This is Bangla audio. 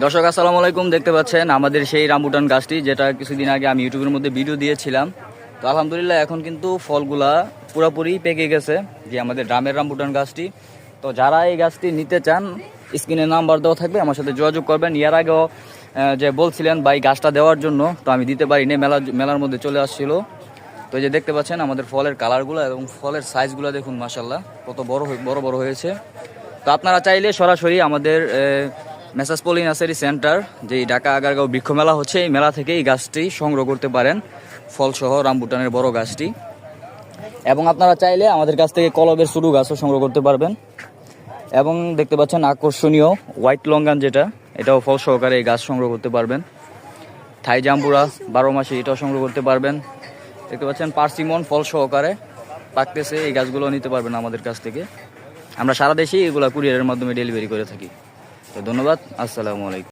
দর্শক আসসালামু আলাইকুম, দেখতে পাচ্ছেন আমাদের সেই রামবুটান গাছটি, যেটা কিছুদিন আগে আমি ইউটিউবের মধ্যে ভিডিও দিয়েছিলাম। তো আলহামদুলিল্লাহ এখন কিন্তু ফলগুলা পুরোপুরি পেকে গেছে, যে আমাদের ড্রামের রামবুটান গাছটি। তো যারা এই গাছটি নিতে চান, স্ক্রিনে নাম্বার দেওয়া থাকবে, আমার সাথে যোগাযোগ করবেন। এর আগেও যে বলছিলেন ভাই গাছটা দেওয়ার জন্য, তো আমি দিতে পারিনি, মেলার মধ্যে চলে আসছিল। তো এই যে দেখতে পাচ্ছেন আমাদের ফলের কালারগুলো এবং ফলের সাইজগুলো দেখুন, মাশাল্লাহ কত বড় বড় হয়েছে। তো আপনারা চাইলে সরাসরি আমাদের মেসাজ পলি নার্সারি সেন্টার, যেই ঢাকা আগারগাঁও বৃক্ষ মেলা হচ্ছে, এই মেলা থেকে এই গাছটি সংগ্রহ করতে পারেন, ফলসহ রামবুটানের বড় গাছটি। এবং আপনারা চাইলে আমাদের কাছ থেকে কলবের ছোটো গাছও সংগ্রহ করতে পারবেন। এবং দেখতে পাচ্ছেন আকর্ষণীয় হোয়াইট লঙ্গান, যেটা এটাও ফল সহকারে এই গাছ সংগ্রহ করতে পারবেন। থাই জাম্বুরা 12 মাসে এটাও সংগ্রহ করতে পারবেন। দেখতে পাচ্ছেন পার্সিমন ফল সহকারে পাকতেছে, এই গাছগুলো নিতে পারবেন আমাদের কাছ থেকে। আমরা সারা দেশেই এগুলো কুরিয়ারের মাধ্যমে ডেলিভারি করে থাকি। তো ধন্যবাদ, আসসালামু আলাইকুম।